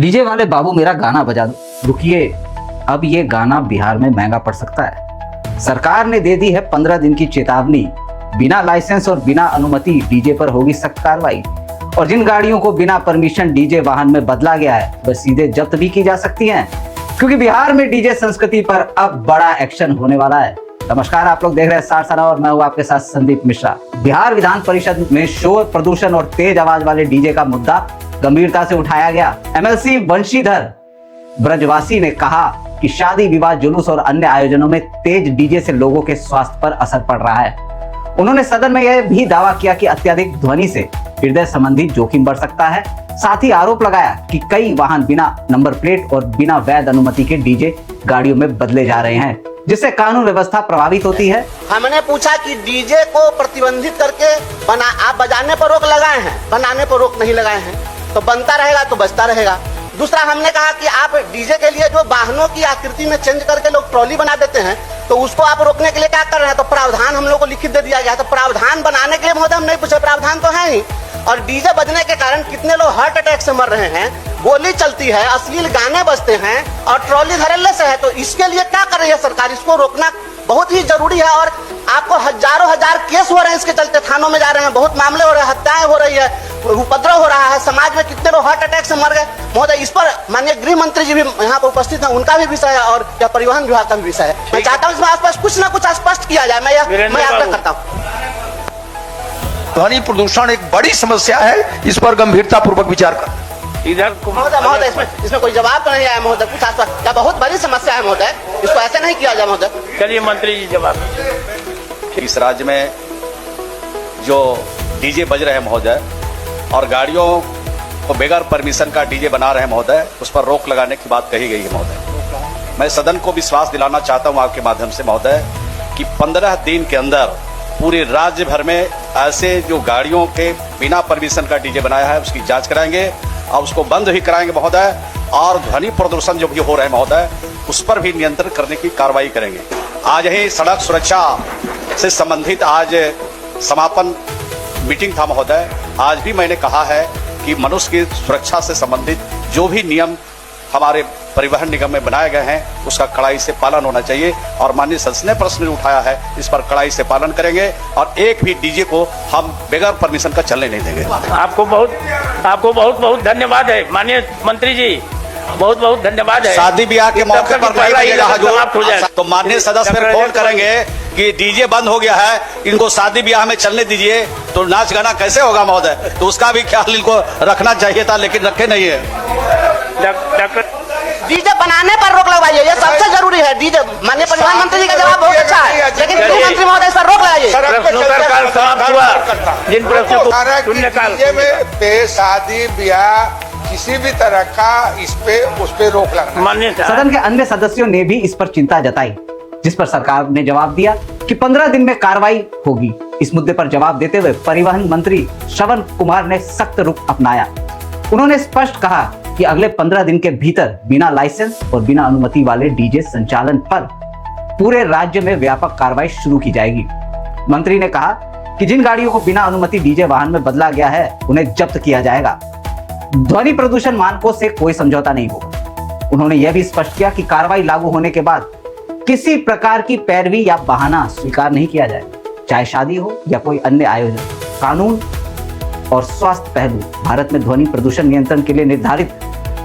DJ वाले बाबू मेरा गाना बजा दो। रुकिए, अब ये गाना बिहार में महंगा पड़ सकता है। सरकार ने दे दी है 15 दिन की चेतावनी। बिना लाइसेंस और बिना अनुमति डीजे पर होगी सख्त कार्रवाई। और जिन गाड़ियों को बिना परमिशन डीजे वाहन में बदला गया है वह सीधे जब्त भी की जा सकती हैं, क्योंकि बिहार में डीजे संस्कृति पर अब बड़ा एक्शन होने वाला है। नमस्कार, आप लोग देख रहे हैं स्टार सना और मैं हूं आपके साथ संदीप मिश्रा। बिहार विधान परिषद में शोर प्रदूषण और तेज आवाज वाले डीजे का मुद्दा गंभीरता से उठाया गया। एमएलसी वंशीधर ब्रजवासी ने कहा कि शादी विवाह जुलूस और अन्य आयोजनों में तेज डीजे से लोगों के स्वास्थ्य पर असर पड़ रहा है। उन्होंने सदन में यह भी दावा किया कि अत्यधिक ध्वनि से हृदय संबंधी जोखिम बढ़ सकता है। साथ ही आरोप लगाया कि कई वाहन बिना नंबर प्लेट और बिना वैध अनुमति के डीजे गाड़ियों में बदले जा रहे हैं, जिससे कानून व्यवस्था प्रभावित होती है। हमने पूछा कि डीजे को प्रतिबंधित करके आप बजाने पर रोक लगाए हैं, बनाने पर रोक नहीं लगाए हैं, तो बनता रहेगा तो बजता रहेगा। दूसरा हमने कहा कि आप डीजे के लिए जो वाहनों की आकृति में चेंज करके लोग ट्रॉली बना देते हैं, तो उसको आप रोकने के लिए क्या कर रहे हैं? तो प्रावधान हम लोग को लिखित दे दिया गया। तो प्रावधान बनाने के लिए महोदय हम नहीं पूछे, प्रावधान तो है ही। और डीजे बजने के कारण कितने लोग हार्ट अटैक से मर रहे हैं, गोली चलती है, अश्लील गाने बजते हैं और ट्रॉली धड़ल्ले से है। तो इसके लिए क्या कर रही है सरकार? इसको रोकना बहुत ही जरूरी है। और आपको हजारों हजार केस हो रहे हैं इसके चलते, थानों में जा रहे हैं, बहुत मामले हो रहे हैं, हत्याएं हो रही है, उपद्रव हो रहा है, समाज में कितने लोग हार्ट अटैक से मर गए। महोदय, इस पर माननीय गृह मंत्री जी भी यहाँ पर उपस्थित हैं, उनका भी विषय है और क्या परिवहन विभाग का भी विषय है। मैं चाहता हूँ इसमें आसपास कुछ न कुछ स्पष्ट किया जाए। मैं आग्रह करता हूँ। ध्वनि प्रदूषण एक बड़ी समस्या है, इस पर गंभीरता पूर्वक विचार कर। इधर महोदय इसमें कोई जवाब तो नहीं आया महोदय। कुछ आसपास क्या बहुत बड़ी समस्या है महोदय, इसको ऐसे नहीं किया जाए महोदय। चलिए मंत्री जी जवाब। इस राज्य में जो डीजे बज रहे हैं महोदय और गाड़ियों को बगैर परमिशन का डीजे बना रहे हैं महोदय, उस पर रोक लगाने की बात कही गई है महोदय। मैं सदन को विश्वास दिलाना चाहता हूं आपके माध्यम से महोदय कि 15 दिन के अंदर पूरे राज्य भर में ऐसे जो गाड़ियों के बिना परमिशन का डीजे बनाया है उसकी जांच कराएंगे और उसको बंद भी कराएंगे महोदय। और ध्वनि प्रदूषण जो भी हो रहे हैं महोदय उस पर भी नियंत्रण करने की कार्रवाई करेंगे। आज ही सड़क सुरक्षा से संबंधित आज समापन मीटिंग था महोदय। आज भी मैंने कहा है कि मनुष्य की सुरक्षा से संबंधित जो भी नियम हमारे परिवहन निगम में बनाए गए हैं उसका कड़ाई से पालन होना चाहिए। और माननीय संसद ने प्रश्न उठाया है, इस पर कड़ाई से पालन करेंगे और एक भी डीजे को हम बगैर परमिशन का चलने नहीं देंगे। आपको बहुत बहुत धन्यवाद है माननीय मंत्री जी, बहुत बहुत धन्यवाद है। शादी ब्याह के मौके पर तो माननीय सदस्य फिर फोन करेंगे कि डीजे बंद हो गया है, इनको शादी ब्याह में चलने दीजिए, तो नाच गाना कैसे होगा महोदय? तो उसका भी ख्याल इनको रखना चाहिए था, लेकिन रखे नहीं है। डीजे बनाने पर रोक लगवाइए, ये सबसे जरूरी है। डीजे माननीय परिवहन मंत्री जी का जवाब बहुत अच्छा है, लेकिन गृह मंत्री महोदय इस पर रोक लगाइए। प्रश्नोत्तर समाप्त हुआ। जिन प्रश्नों को शून्यकाल पे शादी ब्याह किसी भी तरह का उस पे रोक लगना। सदन के अन्य सदस्यों ने भी इस पर चिंता जताई, जिस पर सरकार ने जवाब दिया कि 15 दिन में कार्रवाई होगी। इस मुद्दे पर जवाब देते हुए परिवहन मंत्री श्रवण कुमार ने सख्त रुख अपनाया। उन्होंने स्पष्ट कहा कि अगले 15 दिन के भीतर बिना लाइसेंस और बिना अनुमति वाले डीजे संचालन पर पूरे राज्य में व्यापक कार्रवाई शुरू की जाएगी। मंत्री ने कहा कि जिन गाड़ियों को बिना अनुमति डीजे वाहन में बदला गया है उन्हें जब्त किया जाएगा। ध्वनि प्रदूषण मानकों से कोई समझौता नहीं होगा। उन्होंने यह भी स्पष्ट किया कि कार्रवाई लागू होने के बाद किसी प्रकार की पैरवी या बहाना स्वीकार नहीं किया जाएगा, चाहे शादी हो या कोई अन्य आयोजन। कानून और स्वास्थ्य पहलू भारत में ध्वनि प्रदूषण नियंत्रण के लिए निर्धारित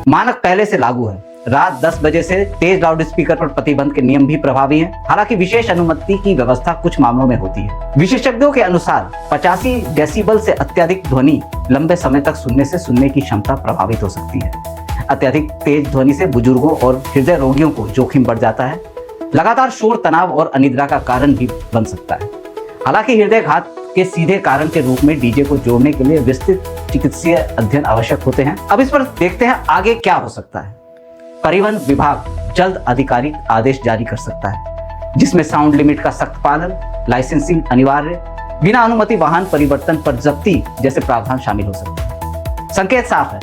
मानक पहले से लागू है। रात 10 बजे से तेज लाउड स्पीकर पर प्रतिबंध के नियम भी प्रभावी हैं। हालांकि विशेष अनुमति की व्यवस्था कुछ मामलों में होती है। विशेषज्ञों के अनुसार 85 डेसिबल से अत्यधिक ध्वनि लंबे समय तक सुनने से सुनने की क्षमता प्रभावित हो सकती है। अत्यधिक तेज ध्वनि से बुजुर्गों और हृदय रोगियों को जोखिम बढ़ जाता है। लगातार शोर तनाव और अनिद्रा का कारण भी बन सकता है। हालांकि हृदय घात के सीधे कारण के रूप में डीजे को जोड़ने के लिए विस्तृत चिकित्सीय अध्ययन आवश्यक होते हैं। अब इस पर देखते हैं आगे क्या हो सकता है। परिवहन विभाग जल्द आधिकारिक आदेश जारी कर सकता है, जिसमें साउंड लिमिट का सख्त पालन, लाइसेंसिंग अनिवार्य, बिना अनुमति वाहन परिवर्तन पर जब्ती जैसे प्रावधान शामिल हो सकते हैं। संकेत साफ है,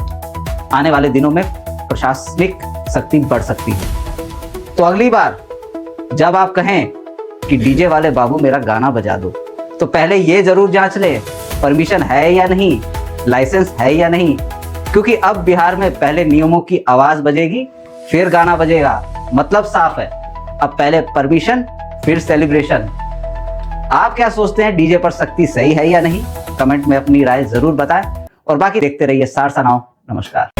आने वाले दिनों में प्रशासनिक सख्ती बढ़ सकती है। तो अगली बार जब आप कहें कि डीजे वाले बाबू मेरा गाना बजा दो, तो पहले ये जरूर जांच ले परमिशन है या नहीं, लाइसेंस है या नहीं, क्योंकि अब बिहार में पहले नियमों की आवाज बजेगी, फिर गाना बजेगा। मतलब साफ है, अब पहले परमिशन फिर सेलिब्रेशन। आप क्या सोचते हैं, डीजे पर सख्ती सही है या नहीं? कमेंट में अपनी राय जरूर बताएं और बाकी देखते रहिए सारसा नाउ। नमस्कार।